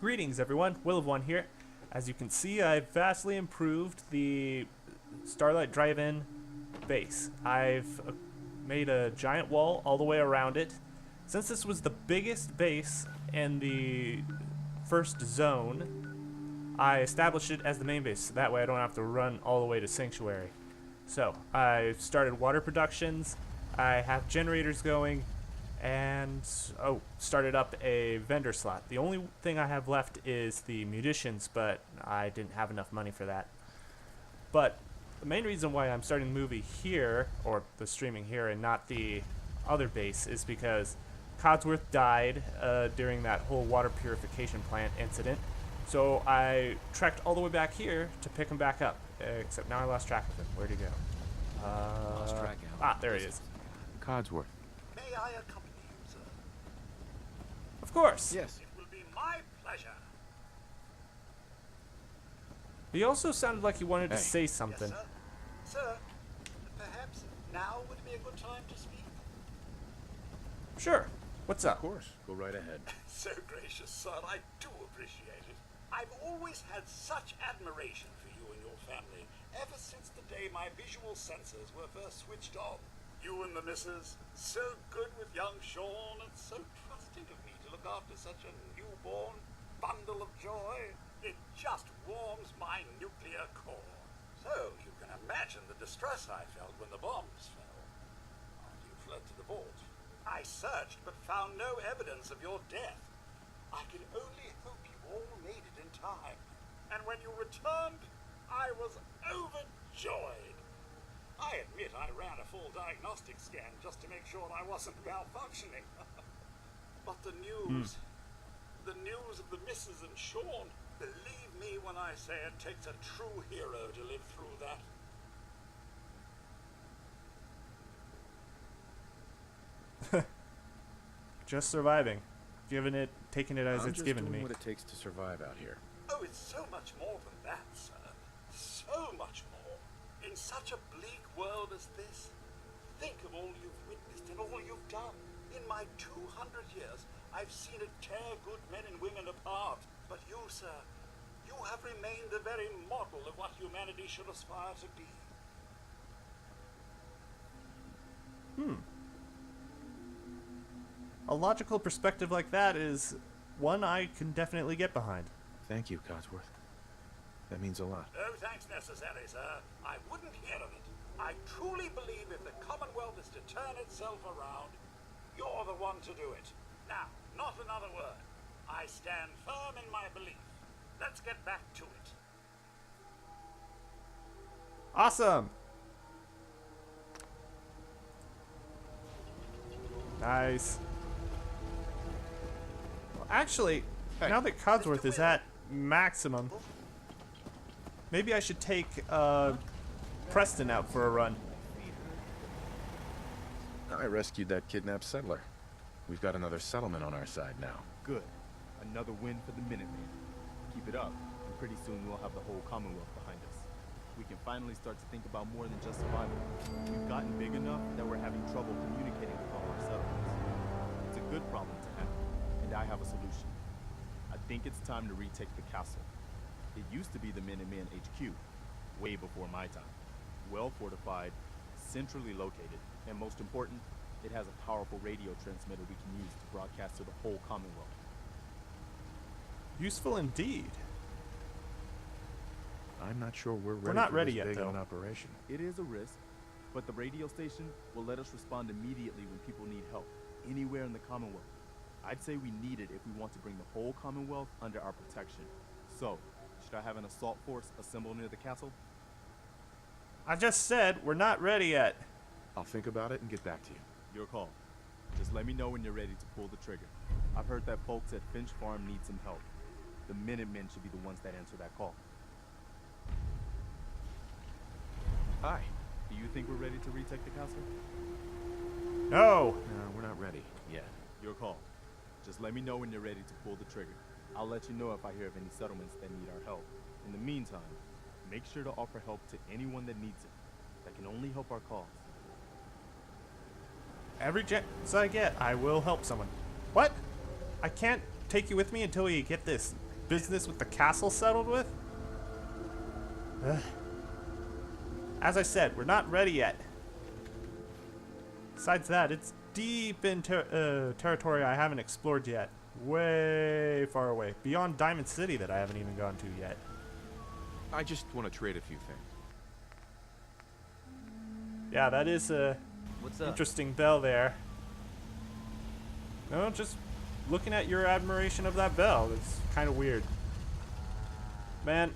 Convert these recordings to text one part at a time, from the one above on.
Greetings everyone, Will of One here. As you can see, I've vastly improved the Starlight Drive-In base. I've made a giant wall all the way around it. Since this was the biggest base in the first zone, I established it as the main base, so that way I don't have to run all the way to Sanctuary. So, I started water productions, I have generators going, and started up a vendor slot. The only thing I have left is the munitions, but I didn't have enough money for that. But the main reason why I'm starting the movie here, or the streaming here, and not the other base, is because Codsworth died during that whole water purification plant incident. So I trekked all the way back here to pick him back up, except now I lost track of him. Where'd he go? Lost track, Al. There he is. Codsworth. May I accompany you, sir? Of course. Yes. It will be my pleasure. He also sounded like he wanted to say Yes, something. sir. Sir, perhaps now would be a good time to speak. Sure. What's up? Of course. Go right ahead. So gracious, sir. I do appreciate it. I've always had such admiration for you and your family, ever since the day my visual sensors were first switched on. You and the missus, so good with young Sean, and so trusting of me to look after such a newborn bundle of joy. It just warms my nuclear core. So you can imagine the distress I felt when the bombs fell. After you fled to the vault, I searched but found no evidence of your death. I can only hope you all made it in time. And when you returned, I was overjoyed. I admit I ran a full diagnostic scan just to make sure I wasn't malfunctioning. But the news of the missus and Sean, believe me when I say it takes a true hero to live through that. Just surviving. Taking it as I'm it's just given to doing me. what it takes to survive out here. Oh, it's so much more than that, sir. So much more. In such a bleak world as this, think of all you've witnessed and all you've done. In my 200 years, I've seen it tear good men and women apart. But you, sir, you have remained the very model of what humanity should aspire to be. A logical perspective like that is one I can definitely get behind. Thank you, Codsworth. That means a lot. No thanks necessary, sir. I wouldn't hear of it. I truly believe if the Commonwealth is to turn itself around, you're the one to do it. Now, not another word. I stand firm in my belief. Let's get back to it. Awesome! Nice. Well, actually, now that Codsworth is at maximum, maybe I should take Preston out for a run. I rescued that kidnapped settler. We've got another settlement on our side now. Good. Another win for the Minutemen. Keep it up, and pretty soon we'll have the whole Commonwealth behind us. We can finally start to think about more than just survival. We've gotten big enough that we're having trouble communicating with all our settlements. It's a good problem to have, and I have a solution. I think it's time to retake the castle. It used to be the Minutemen HQ, way before my time. Well fortified, centrally located, and most important, it has a powerful radio transmitter we can use to broadcast to the whole Commonwealth. Useful indeed. I'm not sure we're ready not for ready this yet, big though. of an operation. It is a risk, but the radio station will let us respond immediately when people need help, anywhere in the Commonwealth. I'd say we need it if we want to bring the whole Commonwealth under our protection. So, should I have an assault force assemble near the castle? I just said we're not ready yet. I'll think about it and get back to you. Your call. Just let me know when you're ready to pull the trigger. I've heard that folks at Finch Farm need some help. The Minutemen should be the ones that answer that call. Hi. Do you think we're ready to retake the castle? No! No, we're not ready yet. Your call. Just let me know when you're ready to pull the trigger. I'll let you know if I hear of any settlements that need our help. In the meantime, make sure to offer help to anyone that needs it. That can only help our cause. Every chance I get, I will help someone. What? I can't take you with me until we get this business with the castle settled with? Ugh. As I said, we're not ready yet. Besides that, it's deep in territory I haven't explored yet. Way far away. Beyond Diamond City that I haven't even gone to yet. I just want to trade a few things. Yeah, that is a What's up? interesting bell there. No, just looking at your admiration of that bell. It's kind of weird. Man,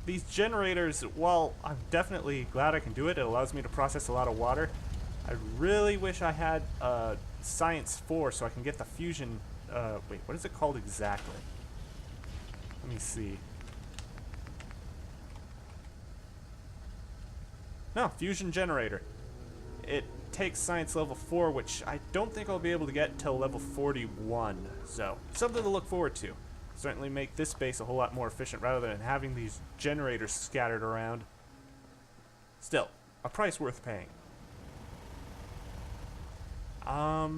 these generators, while I'm definitely glad I can do it, it allows me to process a lot of water. I really wish I had Science 4 so I can get the fusion. Wait, what is it called exactly? Let me see. No, fusion generator. It takes science level 4, which I don't think I'll be able to get till level 41. So, something to look forward to. Certainly make this base a whole lot more efficient rather than having these generators scattered around. Still, a price worth paying. I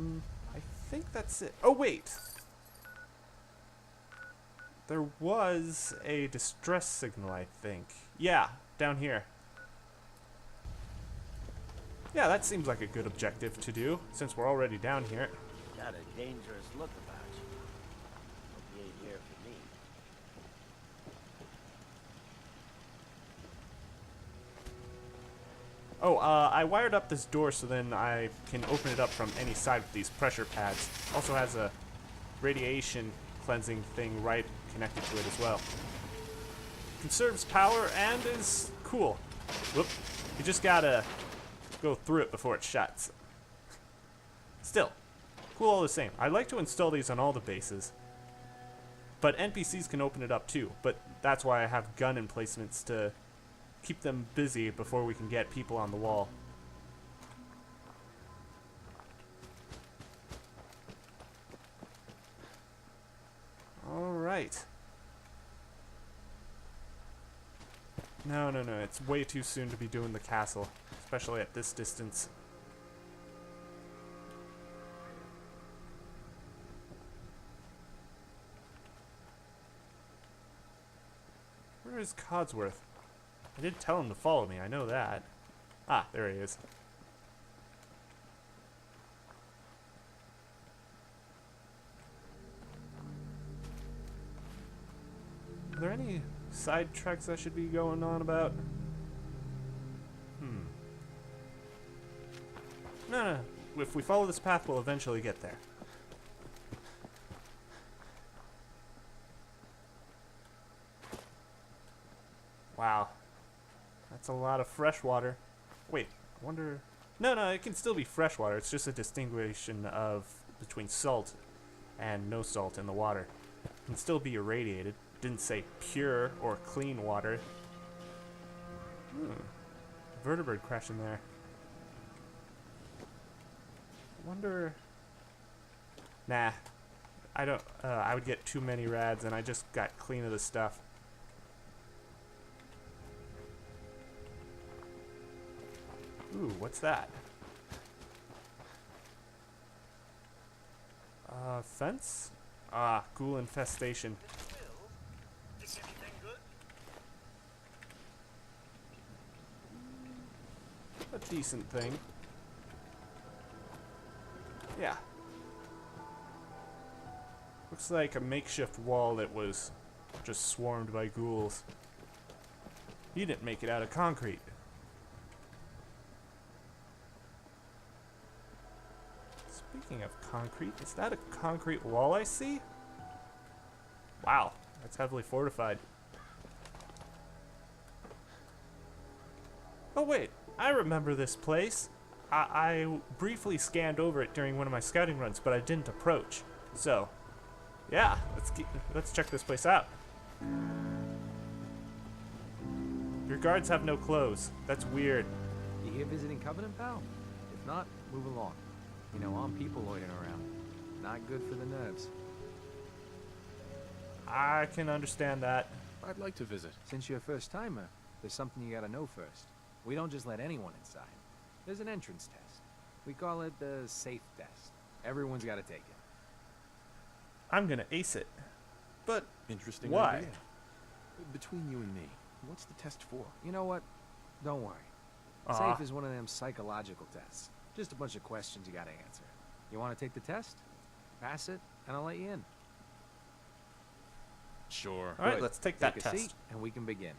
think that's it. Oh, wait! There was a distress signal, I think. Yeah, down here. Yeah, that seems like a good objective to do, since we're already down here. Got a dangerous look about you. Hope you ain't here for me. Oh, I wired up this door so then I can open it up from any side with these pressure pads. Also has a radiation cleansing thing right connected to it as well. Conserves power and is cool. Whoop. You just gotta go through it before it shuts. Still, cool all the same. I'd like to install these on all the bases. But NPCs can open it up too. But that's why I have gun emplacements to keep them busy before we can get people on the wall. Alright. No, it's way too soon to be doing the castle, especially at this distance. Where is Codsworth? I did tell him to follow me, I know that. Ah, there he is. Are there any side tracks I should be going on about? No. If we follow this path, we'll eventually get there. Wow. That's a lot of fresh water. Wait, I wonder... No, it can still be fresh water. It's just a distinguishing of between salt and no salt in the water. It can still be irradiated. Didn't say pure or clean water. Vertebrate crashing there. Wonder... Nah. I don't... I would get too many rads and I just got clean of the stuff. Ooh, what's that? Fence? Ah, ghoul infestation. Is anything good? A decent thing. Yeah. Looks like a makeshift wall that was just swarmed by ghouls. You didn't make it out of concrete. Speaking of concrete, is that a concrete wall I see? Wow, that's heavily fortified. Oh wait, I remember this place. I briefly scanned over it during one of my scouting runs, but I didn't approach. So, yeah, let's check this place out. Your guards have no clothes. That's weird. You here visiting Covenant, pal? If not, move along. You know, armed people loitering around. Not good for the nerves. I can understand that. I'd like to visit. Since you're a first-timer, there's something you gotta know first. We don't just let anyone inside. There's an entrance test. We call it the safe test. Everyone's gotta take it. I'm gonna ace it. But Interesting why? idea. Between you and me, what's the test for? You know what? Don't worry. Aw. Safe is one of them psychological tests. Just a bunch of questions you gotta answer. You wanna take the test? Pass it, and I'll let you in. Sure. All right, Good. let's take that Take a test. seat, and we can begin.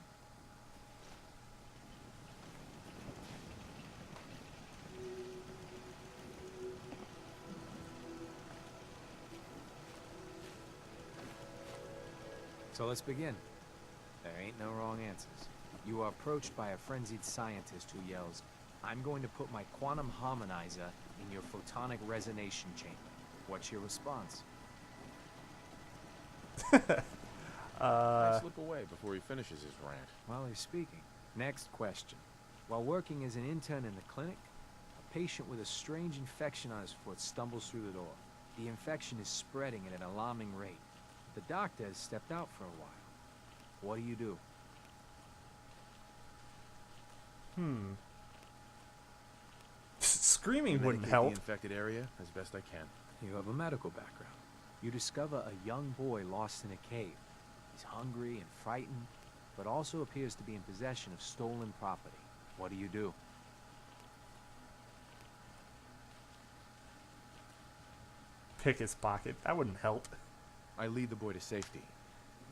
So let's begin. There ain't no wrong answers. You are approached by a frenzied scientist who yells, "I'm going to put my quantum harmonizer in your photonic resonation chamber." What's your response? I slip away before he finishes his rant. While he's speaking. Next question. While working as an intern in the clinic, a patient with a strange infection on his foot stumbles through the door. The infection is spreading at an alarming rate. The doctor has stepped out for a while. What do you do? Screaming wouldn't Medicate help. the infected area as best I can. You have a medical background. You discover a young boy lost in a cave. He's hungry and frightened, but also appears to be in possession of stolen property. What do you do? Pick his pocket. That wouldn't help. I lead the boy to safety,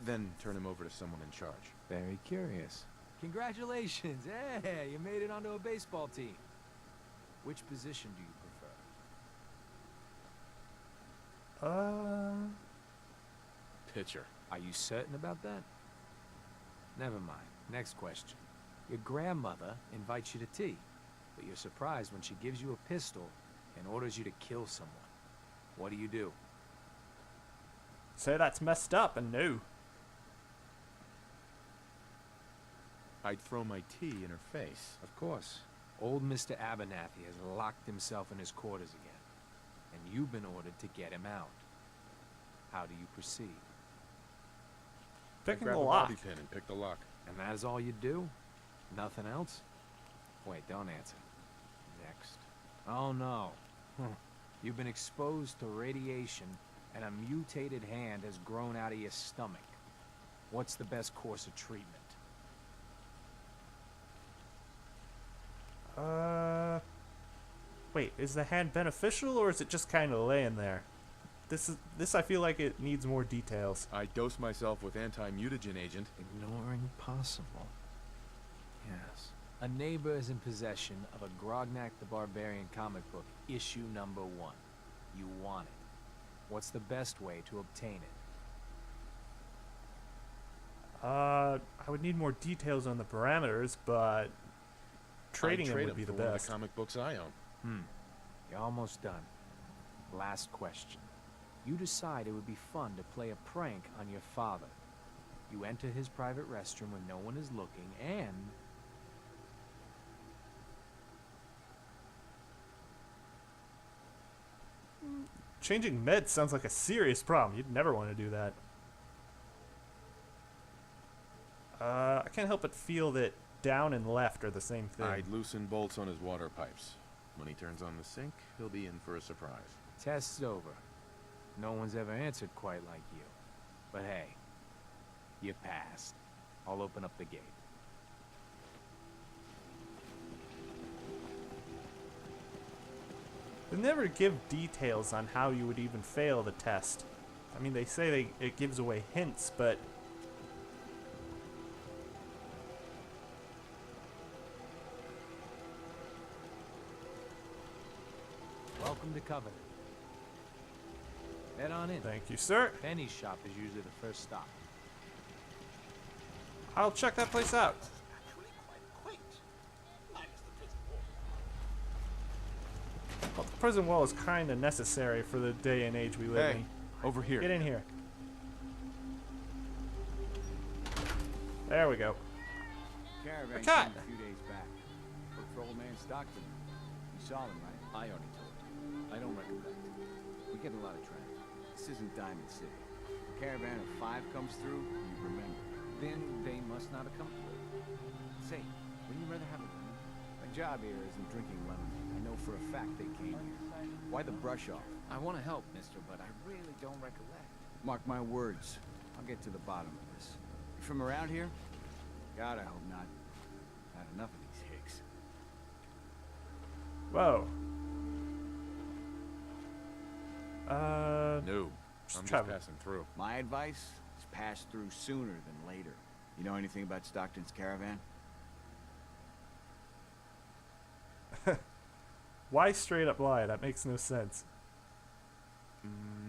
then turn him over to someone in charge. Very curious. Congratulations! Hey, you made it onto a baseball team. Which position do you prefer? Pitcher. Are you certain about that? Never mind. Next question. Your grandmother invites you to tea, but you're surprised when she gives you a pistol and orders you to kill someone. What do you do? Say that's messed up and no. I'd throw my tea in her face. Of course. Old Mr. Abernathy has locked himself in his quarters again, and you've been ordered to get him out. How do you proceed? I Picking grab the a lock. bobby pin and pick the lock. And that is all you do? Nothing else? Wait, don't answer. Next. Oh no. You've been exposed to radiation, and a mutated hand has grown out of your stomach. What's the best course of treatment? Wait, is the hand beneficial or is it just kind of laying there? This I feel like it needs more details. I dose myself with anti-mutagen agent. Ignoring possible. Yes. A neighbor is in possession of a Grognak the Barbarian comic book, issue number 1. You want it. What's the best way to obtain it? I would need more details on the parameters, but trading I'd them trade would be the for one of best. the comic books I own. You're almost done. Last question. You decide it would be fun to play a prank on your father. You enter his private restroom when no one is looking, and Changing meds sounds like a serious problem. You'd never want to do that. I can't help but feel that down and left are the same thing. I'd loosen bolts on his water pipes. When he turns on the sink, he'll be in for a surprise. test's over. No one's ever answered quite like you. But hey, you passed. I'll open up the gate. They never give details on how you would even fail the test. I mean, they say it gives away hints, but Welcome to Covenant. Head on in. thank you, sir. Penny's shop is usually the first stop. I'll check that place out. Actually quite quaint. Minus the prison wall. Well, the prison wall is kind of necessary for the day and age we live Hey, in. over here. Get in here. There we go. Caravan cat. came a few days back. Looked for old man Stockton. You saw him, right? I already told you. I don't recollect. We get a lot of traffic. This isn't Diamond City. A caravan of 5 comes through, you remember. Then they must not have come through. Say, wouldn't you rather have a lemon? My job here isn't drinking lemonade. I know for a fact they came here. Why the brush off? I want to help, mister, but I really don't recollect. Mark my words. I'll get to the bottom of this. You from around here? God, I hope not. Had enough of these hicks. Whoa. No, Just I'm traveling. just passing through. My advice is pass through sooner than later. You know anything about Stockton's caravan? Why straight up lie? That makes no sense.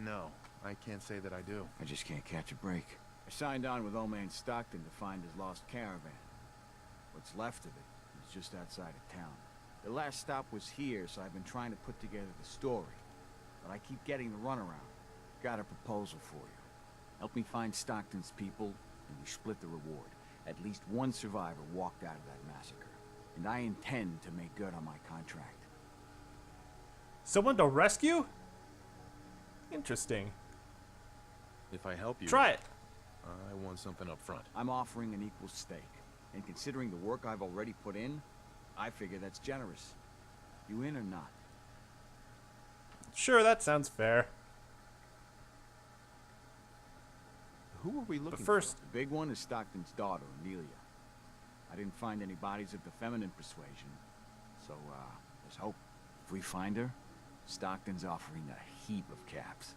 No, I can't say that I do. I just can't catch a break. I signed on with old man Stockton to find his lost caravan. What's left of it is just outside of town. The last stop was here, so I've been trying to put together the story. But I keep getting the runaround. Got a proposal for you. Help me find Stockton's people, and we split the reward. At least one survivor walked out of that massacre. And I intend to make good on my contract. Someone to rescue? Interesting. If I help you, Try it. I want something up front. I'm offering an equal stake. And considering the work I've already put in, I figure that's generous. You in or not? Sure, that sounds fair. Who are we looking But first, The big one is Stockton's daughter, Amelia. I didn't find any bodies of the feminine persuasion, so, there's hope. If we find her, Stockton's offering a heap of caps.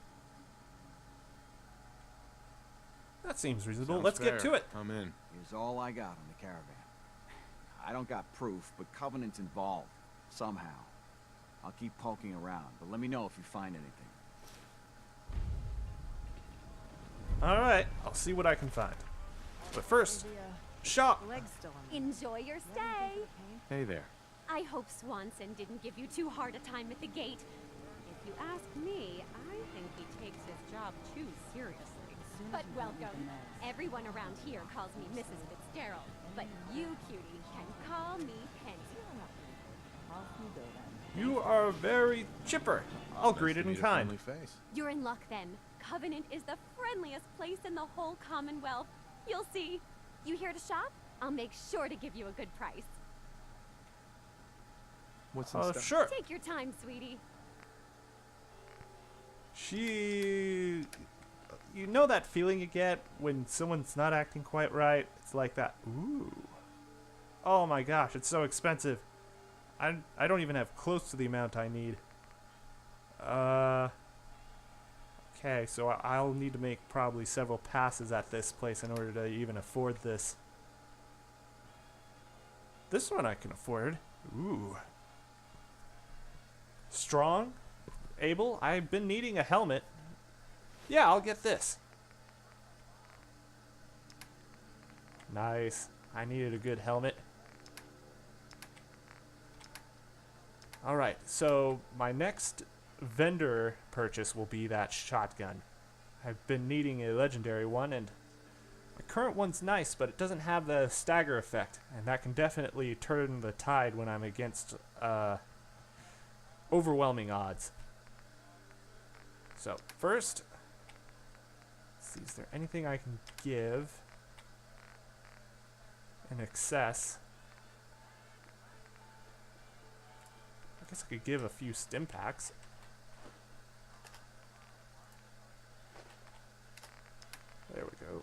that seems reasonable. Sounds Let's get fair. to it. I'm in. Here's all I got on the caravan. I don't got proof, but Covenant's involved, somehow. I'll keep poking around, but let me know if you find anything. Alright, I'll see what I can find. But first, shop! Enjoy your stay. Hey there. I hope Swanson didn't give you too hard a time at the gate. If you ask me, I think he takes his job too seriously. But welcome. Everyone around here calls me Mrs. Fitzgerald, but you, cutie, can call me Penny. You are very chipper. I'll greet it in Meet a kind. friendly face. You're in luck then. Covenant is the friendliest place in the whole Commonwealth. You'll see. You here to shop? I'll make sure to give you a good price. What's in Oh, stock? sure. Take your time, sweetie. You know that feeling you get when someone's not acting quite right? It's like that. Ooh. Oh my gosh, it's so expensive. I don't even have close to the amount I need. Okay, so I'll need to make probably several passes at this place in order to even afford this. This one I can afford. Ooh. Strong? Able? I've been needing a helmet. Yeah, I'll get this. Nice. I needed a good helmet. Alright, so my next vendor purchase will be that shotgun. I've been needing a legendary one, and my current one's nice, but it doesn't have the stagger effect, and that can definitely turn the tide when I'm against overwhelming odds. So, first, let's see, is there anything I can give in excess? I guess I could give a few stim packs. There we go.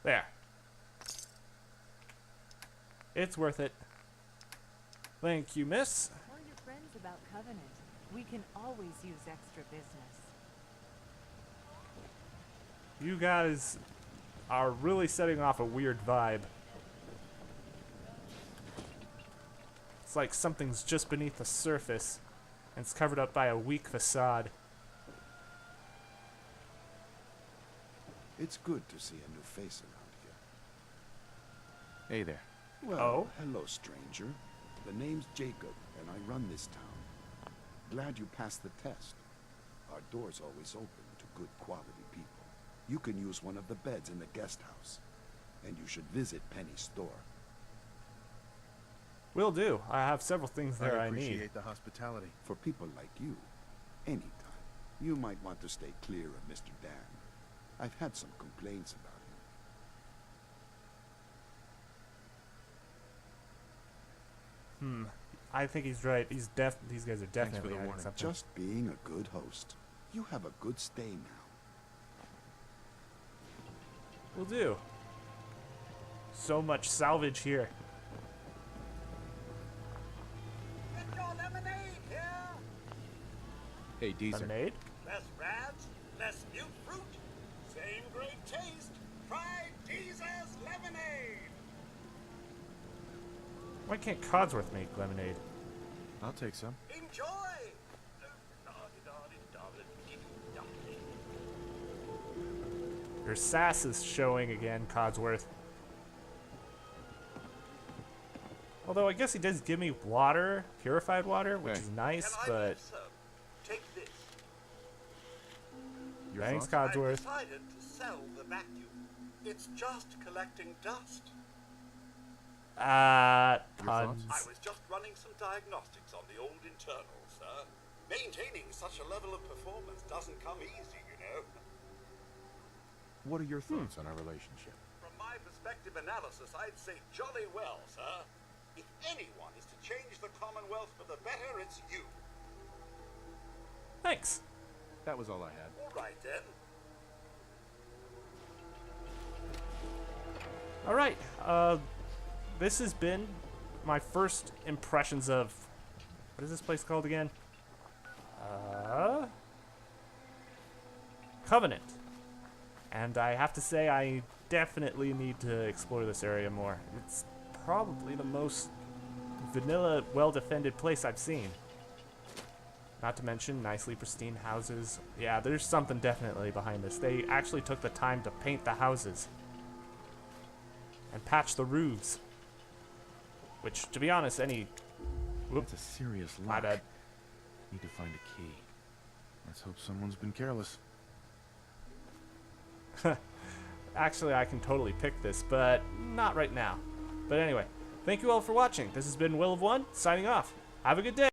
There. It's worth it. Thank you, miss. Tell your friends about Covenant. We can always use extra business. You guys are really setting off a weird vibe. It's like something's just beneath the surface, and it's covered up by a weak facade. It's good to see a new face around Hey there. here. Well, Oh? hello, stranger. The name's Jacob, and I run this town. Glad you passed the test. Our door's always open to good quality people. You can use one of the beds in the guest house. And you should visit Penny's store. Will do. I have several things there I appreciate need. the hospitality. For people like you, anytime. You might want to stay clear of Mr. Dan. I've had some complaints about him. I think he's right. These guys are definitely the hiding warning. something. Just being a good host. You have a good stay now. Will do. So much salvage here. Get your lemonade here! Hey, Deezer. Lemonade? Less rads, less new fruit, same great taste. Try Deezer's lemonade! Why can't Codsworth make lemonade? I'll take some. Enjoy! Your sass is showing again, Codsworth. Although I guess he does give me water, purified water, which Hey. is nice, Can I but do so? Take this. Your thanks, thoughts? I Codsworth. decided to sell the vacuum. It's just collecting dust. Tons. I was just running some diagnostics on the old internals, sir. Maintaining such a level of performance doesn't come easy, you know. What are your thoughts on our relationship? From my perspective analysis, I'd say jolly well, sir. If anyone is to change the Commonwealth for the better, it's you. Thanks. That was all I had. All right, then. All right. This has been my first impressions of, what is this place called again? Covenant. And I have to say, I definitely need to explore this area more. It's probably the most vanilla, well-defended place I've seen. Not to mention nicely pristine houses. Yeah, there's something definitely behind this. They actually took the time to paint the houses and patch the roofs. Which, to be honest, That's a serious my lock. bad. Need to find a key. Let's hope someone's been careless. Actually, I can totally pick this, but not right now. But anyway, thank you all for watching. This has been Will of One, signing off. Have a good day.